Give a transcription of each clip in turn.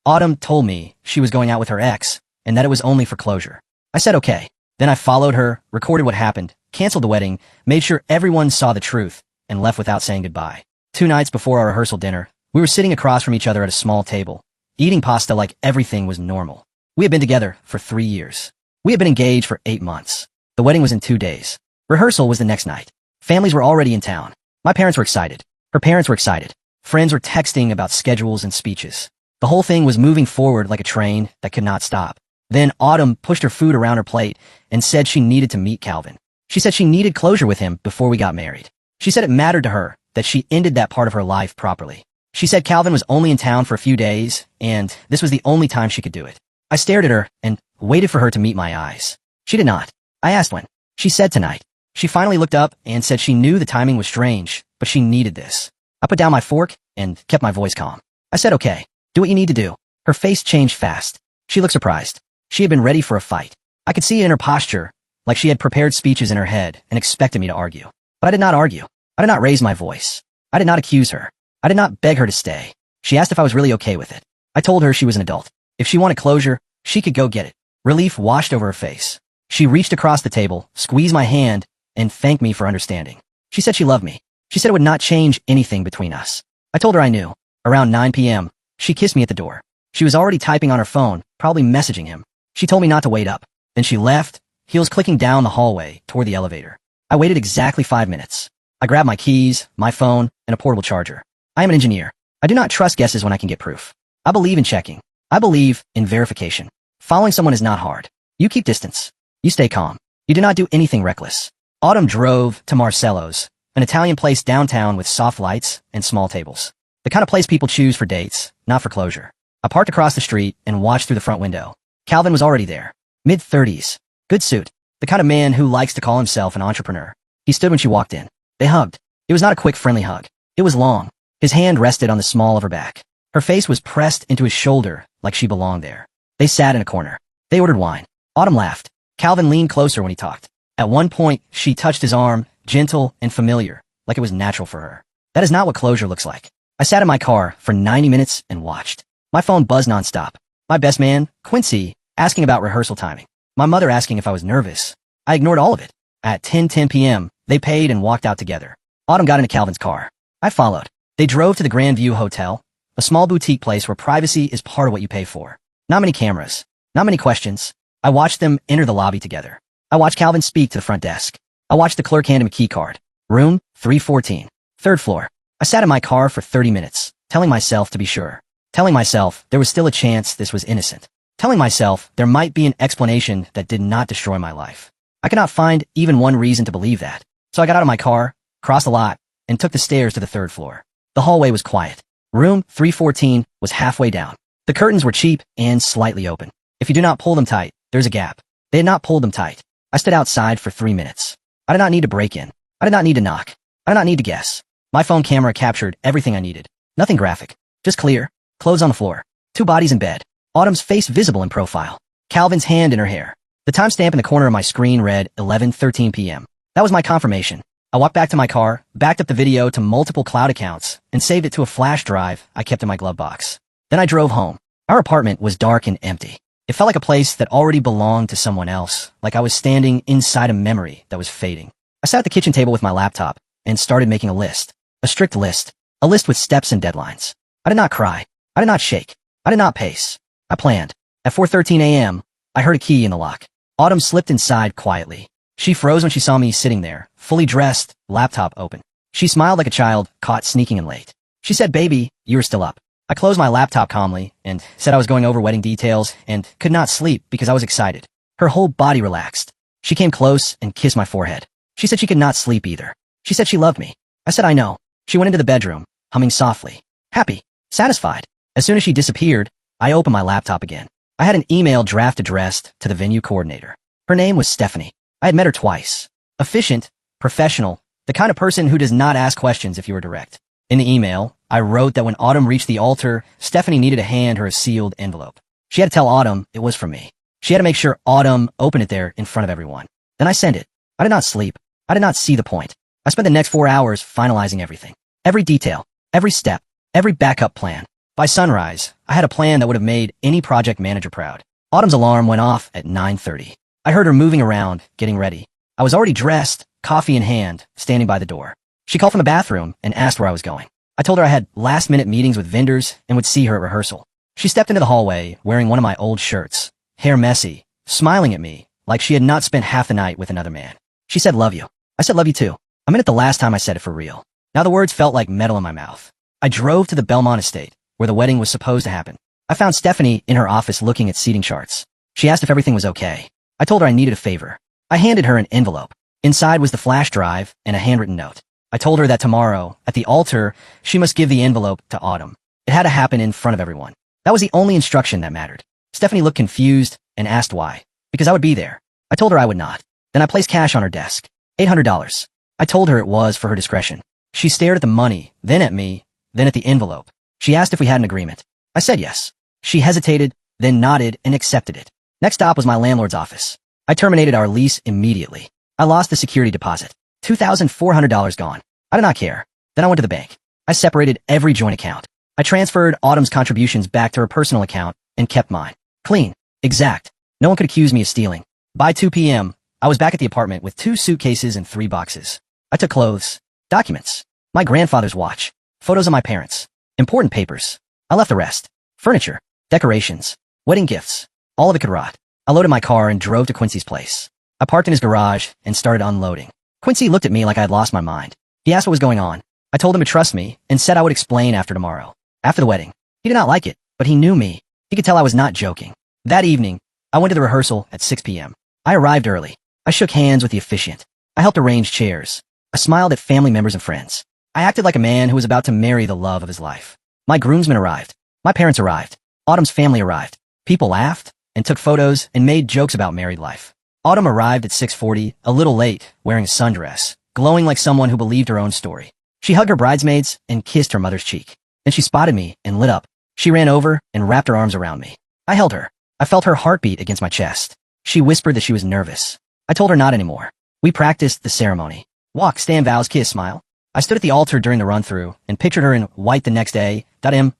Autumn told me she was going out with her ex and that it was only for closure. I said okay. Then I followed her, recorded what happened, canceled the wedding, made sure everyone saw the truth, and left without saying goodbye. 2 nights before our rehearsal dinner, we were sitting across from each other at a small table, eating pasta like everything was normal. We had been together for 3 years. We had been engaged for 8 months. The wedding was in 2 days. Rehearsal was the next night. Families were already in town. My parents were excited. Her parents were excited. Friends were texting about schedules and speeches. The whole thing was moving forward like a train that could not stop. Then Autumn pushed her food around her plate and said she needed to meet Calvin. She said she needed closure with him before we got married. She said it mattered to her that she ended that part of her life properly. She said Calvin was only in town for a few days, and this was the only time she could do it. I stared at her and waited for her to meet my eyes. She did not. I asked when. She said tonight. She finally looked up and said she knew the timing was strange, but she needed this. I put down my fork and kept my voice calm. I said okay. Do what you need to do. Her face changed fast. She looked surprised. She had been ready for a fight. I could see it in her posture, like she had prepared speeches in her head and expected me to argue. But I did not argue. I did not raise my voice. I did not accuse her. I did not beg her to stay. She asked if I was really okay with it. I told her she was an adult. If she wanted closure, she could go get it. Relief washed over her face. She reached across the table, squeezed my hand, and thanked me for understanding. She said she loved me. She said it would not change anything between us. I told her I knew. Around 9 p.m., she kissed me at the door. She was already typing on her phone, probably messaging him. She told me not to wait up. Then she left, heels clicking down the hallway toward the elevator. I waited exactly 5 minutes. I grabbed my keys, my phone, and a portable charger. I am an engineer. I do not trust guesses when I can get proof. I believe in checking. I believe in verification. Following someone is not hard. You keep distance. You stay calm. You do not do anything reckless. Autumn drove to Marcello's, an Italian place downtown with soft lights and small tables. The kind of place people choose for dates, not for closure. I parked across the street and watched through the front window. Calvin was already there. Mid-30s. Good suit. The kind of man who likes to call himself an entrepreneur. He stood when she walked in. They hugged. It was not a quick, friendly hug. It was long. His hand rested on the small of her back. Her face was pressed into his shoulder like she belonged there. They sat in a corner. They ordered wine. Autumn laughed. Calvin leaned closer when he talked. At one point, she touched his arm, gentle and familiar, like it was natural for her. That is not what closure looks like. I sat in my car for 90 minutes and watched. My phone buzzed nonstop. My best man, Quincy, asking about rehearsal timing. My mother asking if I was nervous. I ignored all of it. At 10:10 p.m., they paid and walked out together. Autumn got into Calvin's car. I followed. They drove to the Grand View Hotel, a small boutique place where privacy is part of what you pay for. Not many cameras. Not many questions. I watched them enter the lobby together. I watched Calvin speak to the front desk. I watched the clerk hand him a key card. Room 314. 3rd floor. I sat in my car for 30 minutes, telling myself to be sure. Telling myself there was still a chance this was innocent. Telling myself there might be an explanation that did not destroy my life. I could not find even one reason to believe that. So I got out of my car, crossed the lot, and took the stairs to the 3rd floor. The hallway was quiet. Room 314 was halfway down. The curtains were cheap and slightly open. If you do not pull them tight, there's a gap. They had not pulled them tight. I stood outside for 3 minutes. I did not need to break in. I did not need to knock. I did not need to guess. My phone camera captured everything I needed. Nothing graphic. Just clear. Clothes on the floor. 2 bodies in bed. Autumn's face visible in profile. Calvin's hand in her hair. The timestamp in the corner of my screen read 11:13 p.m. That was my confirmation. I walked back to my car, backed up the video to multiple cloud accounts, and saved it to a flash drive I kept in my glove box. Then I drove home. Our apartment was dark and empty. It felt like a place that already belonged to someone else, like I was standing inside a memory that was fading. I sat at the kitchen table with my laptop and started making a list. A strict list. A list with steps and deadlines. I did not cry. I did not shake. I did not pace. I planned. At 4:13 a.m., I heard a key in the lock. Autumn slipped inside quietly. She froze when she saw me sitting there, fully dressed, laptop open. She smiled like a child caught sneaking in late. She said, "Baby, you were still up." I closed my laptop calmly and said I was going over wedding details and could not sleep because I was excited. Her whole body relaxed. She came close and kissed my forehead. She said she could not sleep either. She said she loved me. I said I know. She went into the bedroom, humming softly. Happy. Satisfied. As soon as she disappeared, I opened my laptop again. I had an email draft addressed to the venue coordinator. Her name was Stephanie. I had met her twice. Efficient, professional, the kind of person who does not ask questions if you are direct. In the email, I wrote that when Autumn reached the altar, Stephanie needed to hand her a sealed envelope. She had to tell Autumn it was from me. She had to make sure Autumn opened it there in front of everyone. Then I sent it. I did not sleep. I did not see the point. I spent the next 4 hours finalizing everything. Every detail. Every step. Every backup plan. By sunrise, I had a plan that would have made any project manager proud. Autumn's alarm went off at 9:30. I heard her moving around, getting ready. I was already dressed, coffee in hand, standing by the door. She called from the bathroom and asked where I was going. I told her I had last-minute meetings with vendors and would see her at rehearsal. She stepped into the hallway wearing one of my old shirts, hair messy, smiling at me like she had not spent half the night with another man. She said, "Love you." I said, "Love you too." I meant it the last time I said it for real. Now the words felt like metal in my mouth. I drove to the Belmont estate, where the wedding was supposed to happen. I found Stephanie in her office looking at seating charts. She asked if everything was okay. I told her I needed a favor. I handed her an envelope. Inside was the flash drive and a handwritten note. I told her that tomorrow, at the altar, she must give the envelope to Autumn. It had to happen in front of everyone. That was the only instruction that mattered. Stephanie looked confused and asked why. Because I would be there. I told her I would not. Then I placed cash on her desk. $800. I told her it was for her discretion. She stared at the money, then at me, then at the envelope. She asked if we had an agreement. I said yes. She hesitated, then nodded and accepted it. Next stop was my landlord's office. I terminated our lease immediately. I lost the security deposit. $2,400 gone. I did not care. Then I went to the bank. I separated every joint account. I transferred Autumn's contributions back to her personal account and kept mine. Clean. Exact. No one could accuse me of stealing. By 2 p.m., I was back at the apartment with 2 suitcases and 3 boxes. I took clothes, documents, my grandfather's watch, photos of my parents, important papers. I left the rest. Furniture, decorations, wedding gifts. All of it could rot. I loaded my car and drove to Quincy's place. I parked in his garage and started unloading. Quincy looked at me like I had lost my mind. He asked what was going on. I told him to trust me and said I would explain after tomorrow. After the wedding. He did not like it, but he knew me. He could tell I was not joking. That evening, I went to the rehearsal at 6 p.m. I arrived early. I shook hands with the officiant. I helped arrange chairs. I smiled at family members and friends. I acted like a man who was about to marry the love of his life. My groomsmen arrived. My parents arrived. Autumn's family arrived. People laughed and took photos and made jokes about married life. Autumn arrived at 6:40, a little late, wearing a sundress, glowing like someone who believed her own story. She hugged her bridesmaids and kissed her mother's cheek. Then she spotted me and lit up. She ran over and wrapped her arms around me. I held her. I felt her heartbeat against my chest. She whispered that she was nervous. I told her not anymore. We practiced the ceremony. Walk, stand, vows, kiss, smile. I stood at the altar during the run-through and pictured her in white the next day.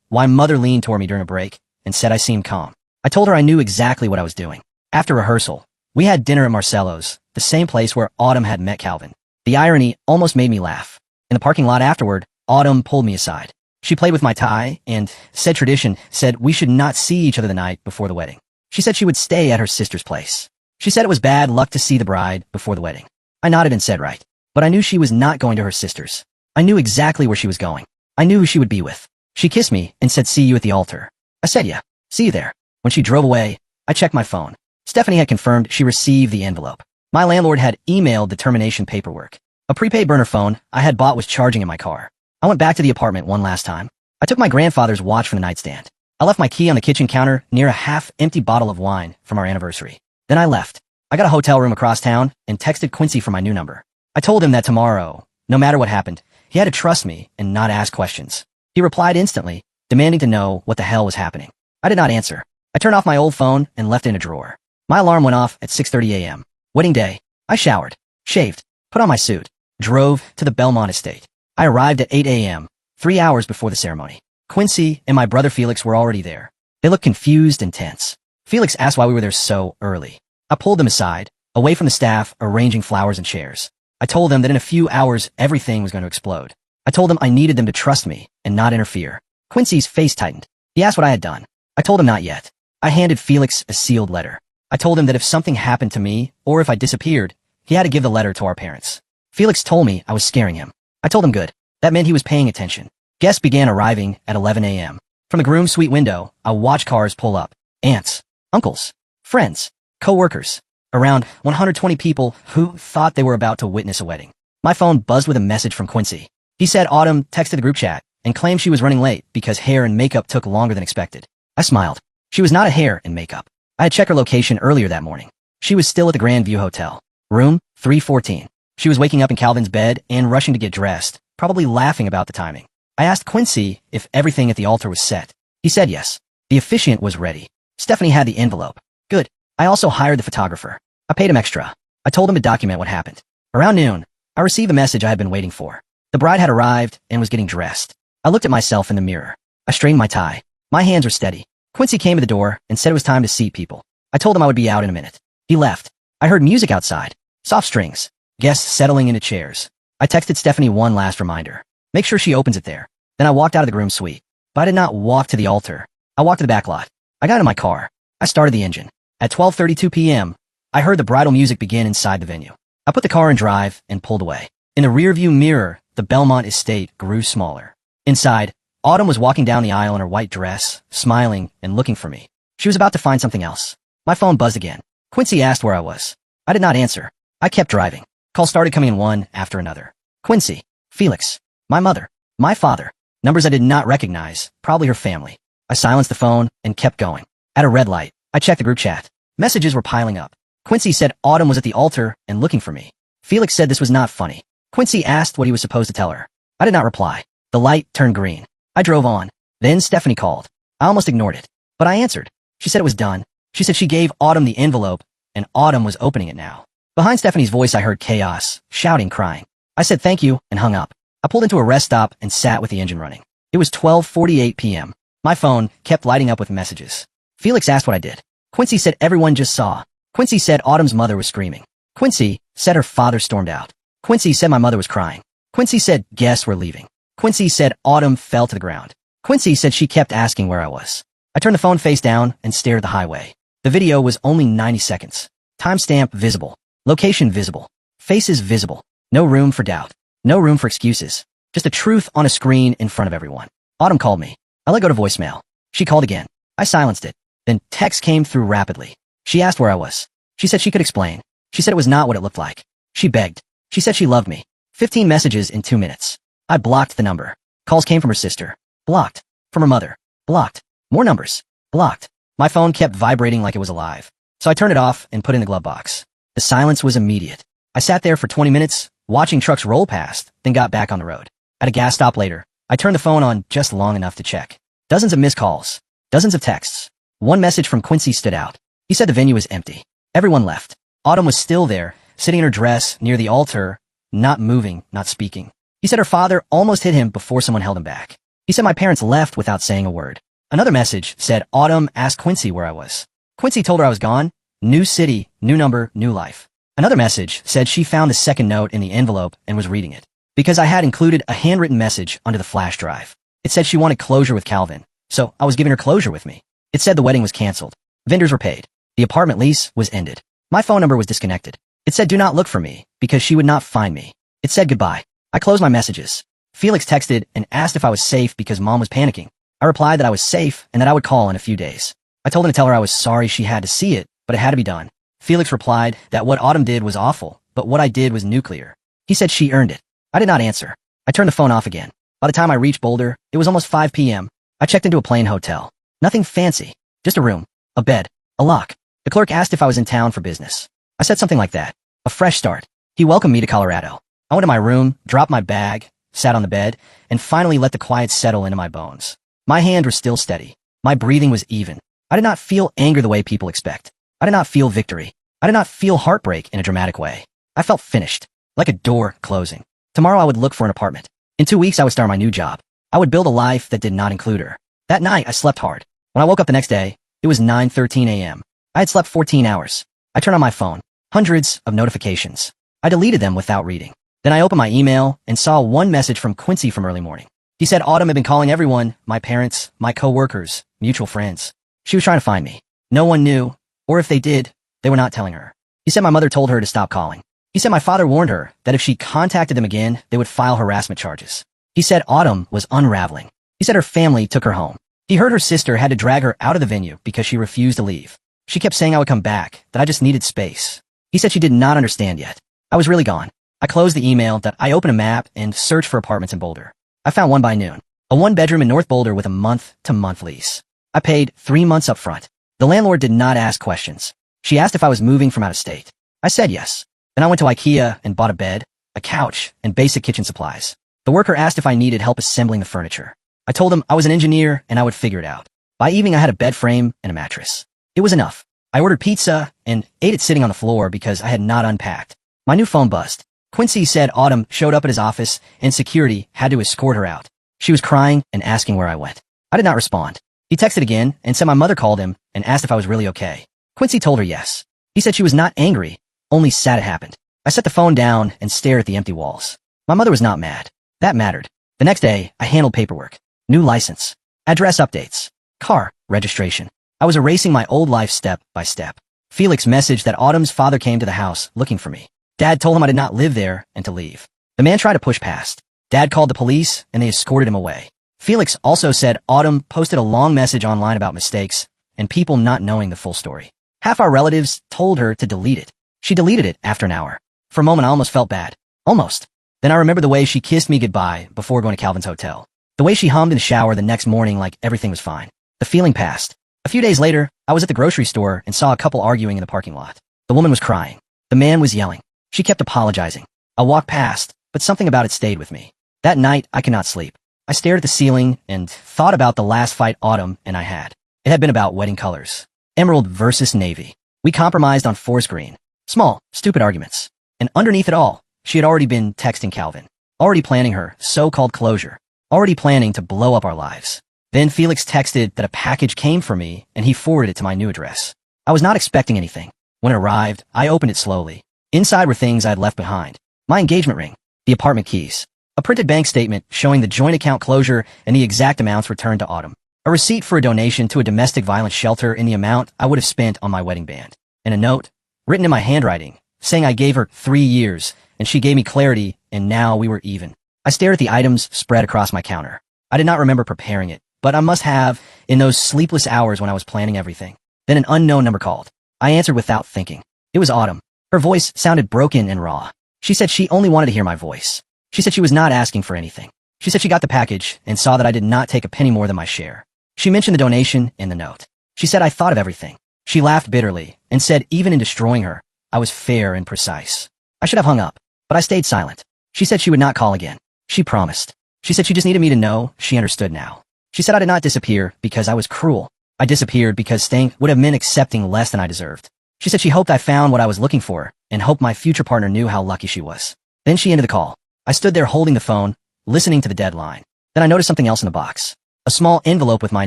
Why mother leaned toward me during a break and said I seemed calm. I told her I knew exactly what I was doing. After rehearsal, we had dinner at Marcello's, the same place where Autumn had met Calvin. The irony almost made me laugh. In the parking lot afterward, Autumn pulled me aside. She played with my tie and, said tradition, said we should not see each other the night before the wedding. She said she would stay at her sister's place. She said it was bad luck to see the bride before the wedding. I nodded and said right. But I knew she was not going to her sister's. I knew exactly where she was going. I knew who she would be with. She kissed me and said, "See you at the altar." I said, "Yeah, see you there." When she drove away, I checked my phone. Stephanie had confirmed she received the envelope. My landlord had emailed the termination paperwork. A prepaid burner phone I had bought was charging in my car. I went back to the apartment one last time. I took my grandfather's watch from the nightstand. I left my key on the kitchen counter near a half-empty bottle of wine from our anniversary. Then I left. I got a hotel room across town and texted Quincy from my new number. I told him that tomorrow, no matter what happened, he had to trust me and not ask questions. He replied instantly, demanding to know what the hell was happening. I did not answer. I turned off my old phone and left it in a drawer. My alarm went off at 6:30 a.m. Wedding day. I showered, shaved, put on my suit, drove to the Belmont estate. I arrived at 8 a.m., 3 hours before the ceremony. Quincy and my brother Felix were already there. They looked confused and tense. Felix asked why we were there so early. I pulled them aside, away from the staff arranging flowers and chairs. I told them that in a few hours everything was going to explode. I told them I needed them to trust me and not interfere. Quincy's face tightened. He asked what I had done. I told him not yet. I handed Felix a sealed letter. I told him that if something happened to me, or if I disappeared, he had to give the letter to our parents. Felix told me I was scaring him. I told him good. That meant he was paying attention. Guests began arriving at 11 a.m. From the groom's suite window, I watched cars pull up. Aunts, uncles, friends, co-workers. Around 120 people who thought they were about to witness a wedding. My phone buzzed with a message from Quincy. He said Autumn texted the group chat and claimed she was running late because hair and makeup took longer than expected. I smiled. She was not a hair and makeup. I had checked her location earlier that morning. She was still at the Grand View Hotel. Room 314. She was waking up in Calvin's bed and rushing to get dressed, probably laughing about the timing. I asked Quincy if everything at the altar was set. He said yes. The officiant was ready. Stephanie had the envelope. Good. I also hired the photographer. I paid him extra. I told him to document what happened. Around noon, I received the message I had been waiting for. The bride had arrived and was getting dressed. I looked at myself in the mirror. I straightened my tie. My hands were steady. Quincy came to the door and said it was time to seat people. I told him I would be out in a minute. He left. I heard music outside. Soft strings. Guests settling into chairs. I texted Stephanie one last reminder. Make sure she opens it there. Then I walked out of the groom suite. But I did not walk to the altar. I walked to the back lot. I got in my car. I started the engine. At 12:32 p.m., I heard the bridal music begin inside the venue. I put the car in drive and pulled away. In the rearview mirror, the Belmont estate grew smaller. Inside, Autumn was walking down the aisle in her white dress, smiling and looking for me. She was about to find something else. My phone buzzed again. Quincy asked where I was. I did not answer. I kept driving. Calls started coming in one after another. Quincy, Felix, my mother, my father. Numbers I did not recognize, probably her family. I silenced the phone and kept going. At a red light, I checked the group chat. Messages were piling up. Quincy said Autumn was at the altar and looking for me. Felix said this was not funny. Quincy asked what he was supposed to tell her. I did not reply. The light turned green. I drove on. Then Stephanie called. I almost ignored it. But I answered. She said it was done. She said she gave Autumn the envelope, and Autumn was opening it now. Behind Stephanie's voice I heard chaos, shouting, crying. I said thank you and hung up. I pulled into a rest stop and sat with the engine running. It was 12:48 p.m. My phone kept lighting up with messages. Felix asked what I did. Quincy said everyone just saw. Quincy said Autumn's mother was screaming. Quincy said her father stormed out. Quincy said my mother was crying. Quincy said guests were leaving. Quincy said Autumn fell to the ground. Quincy said she kept asking where I was. I turned the phone face down and stared at the highway. The video was only 90 seconds. Timestamp visible. Location visible. Faces visible. No room for doubt. No room for excuses. Just the truth on a screen in front of everyone. Autumn called me. I let go to voicemail. She called again. I silenced it. Then text came through rapidly. She asked where I was. She said she could explain. She said it was not what it looked like. She begged. She said she loved me. 15 messages in 2 minutes. I blocked the number. Calls came from her sister. Blocked. From her mother. Blocked. More numbers. Blocked. My phone kept vibrating like it was alive. So I turned it off and put it in the glove box. The silence was immediate. I sat there for 20 minutes, watching trucks roll past, then got back on the road. At a gas stop later, I turned the phone on just long enough to check. Dozens of missed calls. Dozens of texts. One message from Quincy stood out. He said the venue was empty. Everyone left. Autumn was still there, sitting in her dress near the altar, not moving, not speaking. He said her father almost hit him before someone held him back. He said my parents left without saying a word. Another message said Autumn asked Quincy where I was. Quincy told her I was gone. New city, new number, new life. Another message said she found the second note in the envelope and was reading it. Because I had included a handwritten message onto the flash drive. It said she wanted closure with Calvin, so I was giving her closure with me. It said the wedding was canceled. Vendors were paid. The apartment lease was ended. My phone number was disconnected. It said do not look for me, because she would not find me. It said goodbye. I closed my messages. Felix texted and asked if I was safe because Mom was panicking. I replied that I was safe and that I would call in a few days. I told him to tell her I was sorry she had to see it, but it had to be done. Felix replied that what Autumn did was awful, but what I did was nuclear. He said she earned it. I did not answer. I turned the phone off again. By the time I reached Boulder, it was almost 5 p.m. I checked into a plain hotel. Nothing fancy. Just a room, a bed, a lock. The clerk asked if I was in town for business. I said something like that. A fresh start. He welcomed me to Colorado. I went to my room, dropped my bag, sat on the bed, and finally let the quiet settle into my bones. My hands were still steady. My breathing was even. I did not feel anger the way people expect. I did not feel victory. I did not feel heartbreak in a dramatic way. I felt finished, like a door closing. Tomorrow I would look for an apartment. In 2 weeks I would start my new job. I would build a life that did not include her. That night I slept hard. When I woke up the next day, it was 9:13 a.m. I had slept 14 hours. I turned on my phone. Hundreds of notifications. I deleted them without reading. Then I opened my email and saw one message from Quincy from early morning. He said Autumn had been calling everyone, my parents, my co-workers, mutual friends. She was trying to find me. No one knew, or if they did, they were not telling her. He said my mother told her to stop calling. He said my father warned her that if she contacted them again, they would file harassment charges. He said Autumn was unraveling. He said her family took her home. He heard her sister had to drag her out of the venue because she refused to leave. She kept saying I would come back, that I just needed space. He said she did not understand yet. I was really gone. I closed the email that I opened a map and searched for apartments in Boulder. I found one by noon. A one-bedroom in North Boulder with a month-to-month lease. I paid 3 months up front. The landlord did not ask questions. She asked if I was moving from out of state. I said yes. Then I went to IKEA and bought a bed, a couch, and basic kitchen supplies. The worker asked if I needed help assembling the furniture. I told him I was an engineer and I would figure it out. By evening I had a bed frame and a mattress. It was enough. I ordered pizza and ate it sitting on the floor because I had not unpacked. My new phone buzzed. Quincy said Autumn showed up at his office and security had to escort her out. She was crying and asking where I went. I did not respond. He texted again and said my mother called him and asked if I was really okay. Quincy told her yes. He said she was not angry, only sad it happened. I set the phone down and stared at the empty walls. My mother was not mad. That mattered. The next day, I handled paperwork. New license. Address updates. Car registration. I was erasing my old life step by step. Felix messaged that Autumn's father came to the house looking for me. Dad told him I did not live there and to leave. The man tried to push past. Dad called the police and they escorted him away. Felix also said Autumn posted a long message online about mistakes and people not knowing the full story. Half our relatives told her to delete it. She deleted it after an hour. For a moment, I almost felt bad. Almost. Then I remembered the way she kissed me goodbye before going to Calvin's hotel. The way she hummed in the shower the next morning like everything was fine. The feeling passed. A few days later, I was at the grocery store and saw a couple arguing in the parking lot. The woman was crying. The man was yelling. She kept apologizing. I walked past, but something about it stayed with me. That night, I could not sleep. I stared at the ceiling and thought about the last fight Autumn and I had. It had been about wedding colors. Emerald versus navy. We compromised on forest green. Small, stupid arguments. And underneath it all, she had already been texting Calvin. Already planning her so-called closure. Already planning to blow up our lives. Then Felix texted that a package came for me and he forwarded it to my new address. I was not expecting anything. When it arrived, I opened it slowly. Inside were things I had left behind. My engagement ring, the apartment keys, a printed bank statement showing the joint account closure and the exact amounts returned to Autumn, a receipt for a donation to a domestic violence shelter in the amount I would have spent on my wedding band, and a note, written in my handwriting, saying I gave her 3 years and she gave me clarity and now we were even. I stared at the items spread across my counter. I did not remember preparing it, but I must have in those sleepless hours when I was planning everything. Then an unknown number called. I answered without thinking. It was Autumn. Her voice sounded broken and raw. She said she only wanted to hear my voice. She said she was not asking for anything. She said she got the package and saw that I did not take a penny more than my share. She mentioned the donation in the note. She said I thought of everything. She laughed bitterly and said even in destroying her, I was fair and precise. I should have hung up, but I stayed silent. She said she would not call again. She promised. She said she just needed me to know she understood now. She said I did not disappear because I was cruel. I disappeared because staying would have meant accepting less than I deserved. She said she hoped I found what I was looking for and hoped my future partner knew how lucky she was. Then she ended the call. I stood there holding the phone, listening to the deadline. Then I noticed something else in the box. A small envelope with my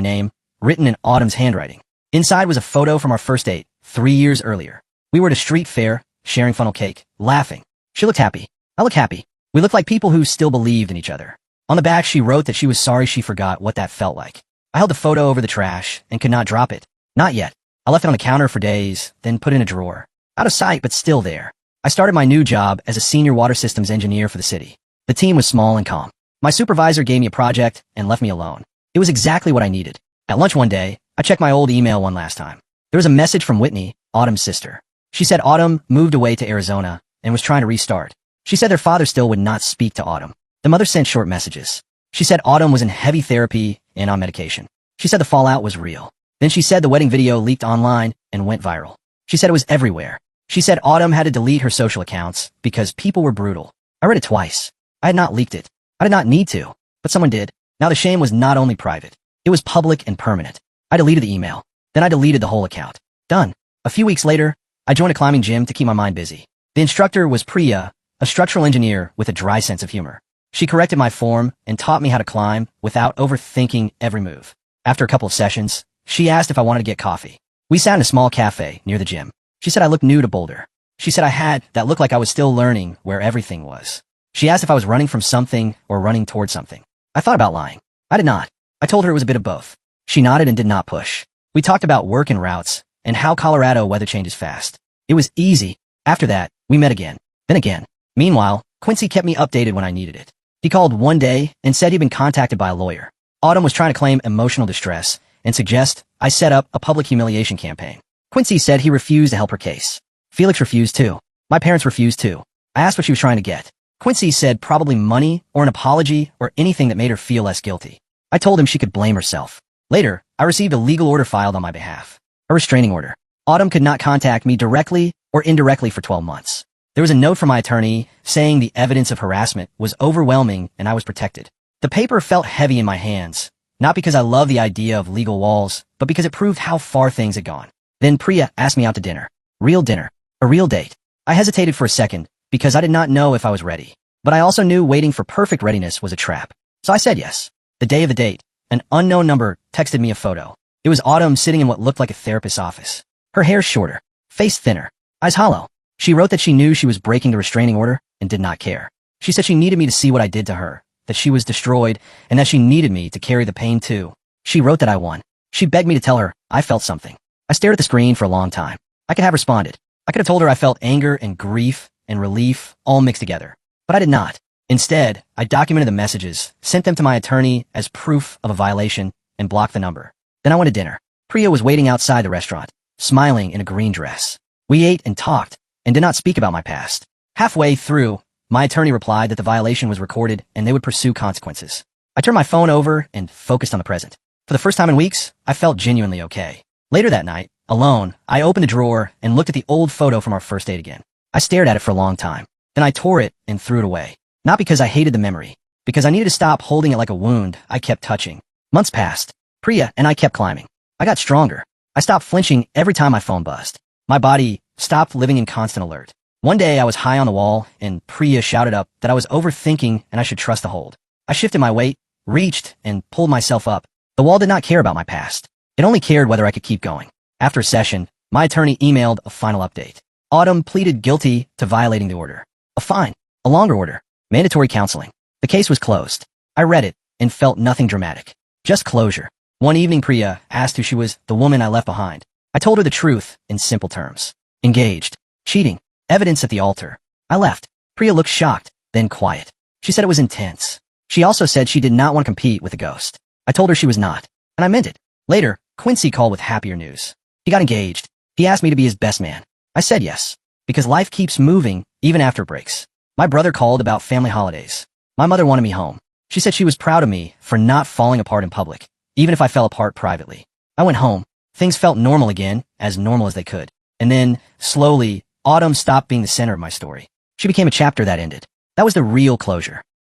name, written in Autumn's handwriting. Inside was a photo from our first date, 3 years earlier. We were at a street fair, sharing funnel cake, laughing. She looked happy. I looked happy. We looked like people who still believed in each other. On the back, she wrote that she was sorry she forgot what that felt like. I held the photo over the trash and could not drop it. Not yet. I left it on the counter for days, then put it in a drawer. Out of sight, but still there. I started my new job as a senior water systems engineer for the city. The team was small and calm. My supervisor gave me a project and left me alone. It was exactly what I needed. At lunch one day, I checked my old email one last time. There was a message from Whitney, Autumn's sister. She said Autumn moved away to Arizona and was trying to restart. She said their father still would not speak to Autumn. The mother sent short messages. She said Autumn was in heavy therapy and on medication. She said the fallout was real. Then she said the wedding video leaked online and went viral. She said it was everywhere. She said Autumn had to delete her social accounts because people were brutal. I read it twice. I had not leaked it. I did not need to, but someone did. Now the shame was not only private. It was public and permanent. I deleted the email. Then I deleted the whole account. Done. A few weeks later, I joined a climbing gym to keep my mind busy. The instructor was Priya, a structural engineer with a dry sense of humor. She corrected my form and taught me how to climb without overthinking every move. After a couple of sessions, she asked if I wanted to get coffee. We sat in a small cafe near the gym. She said I looked new to Boulder. She said I had that looked like I was still learning where everything was. She asked if I was running from something or running toward something. I thought about lying. I did not. I told her it was a bit of both. She nodded and did not push. We talked about work and routes and how Colorado weather changes fast. It was easy. After that, we met again. Then again. Meanwhile, Quincy kept me updated when I needed it. He called one day and said he'd been contacted by a lawyer. Autumn was trying to claim emotional distress and suggest I set up a public humiliation campaign. Quincy said he refused to help her case. Felix refused too. My parents refused too. I asked what she was trying to get. Quincy said probably money or an apology or anything that made her feel less guilty. I told him she could blame herself. Later, I received a legal order filed on my behalf. A restraining order. Autumn could not contact me directly or indirectly for 12 months. There was a note from my attorney saying the evidence of harassment was overwhelming and I was protected. The paper felt heavy in my hands, not because I love the idea of legal walls, but because it proved how far things had gone. Then Priya asked me out to dinner. Real dinner. A real date. I hesitated for a second because I did not know if I was ready. But I also knew waiting for perfect readiness was a trap. So I said yes. The day of the date, An unknown number texted me a photo. It was Autumn sitting in what looked like a therapist's office. Her hair shorter, face thinner, eyes hollow. She wrote that she knew she was breaking the restraining order and did not care. She said she needed me to see what I did to her, that she was destroyed, and that she needed me to carry the pain too. She wrote that I won. She begged me to tell her I felt something. I stared at the screen for a long time. I could have responded. I could have told her I felt anger and grief and relief all mixed together. But I did not. Instead, I documented the messages, sent them to my attorney as proof of a violation, and blocked the number. Then I went to dinner. Priya was waiting outside the restaurant, smiling in a green dress. We ate and talked, and did not speak about my past. Halfway through, my attorney replied that the violation was recorded and they would pursue consequences. I turned my phone over and focused on the present. For the first time in weeks, I felt genuinely okay. Later that night, alone, I opened a drawer and looked at the old photo from our first date again. I stared at it for a long time. Then I tore it and threw it away. Not because I hated the memory, because I needed to stop holding it like a wound I kept touching. Months passed. Priya and I kept climbing. I got stronger. I stopped flinching every time my phone buzzed. My body stopped living in constant alert. One day I was high on the wall and Priya shouted up that I was overthinking and I should trust the hold. I shifted my weight, reached, and pulled myself up. The wall did not care about my past. It only cared whether I could keep going. After a session, my attorney emailed a final update. Autumn pleaded guilty to violating the order. A fine, a longer order, mandatory counseling. The case was closed. I read it and felt nothing dramatic. Just closure. One evening Priya asked who she was, the woman I left behind. I told her the truth in simple terms. Engaged. Cheating. Evidence at the altar. I left. Priya looked shocked, then quiet. She said it was intense. She also said she did not want to compete with the ghost. I told her she was not, and I meant it. Later, Quincy called with happier news. He got engaged. He asked me to be his best man. I said yes, because life keeps moving even after breaks. My brother called about family holidays. My mother wanted me home. She said she was proud of me for not falling apart in public, even if I fell apart privately. I went home. Things felt normal again, as normal as they could. And then, slowly, Autumn stopped being the center of my story. She became a chapter that ended. That was the real closure.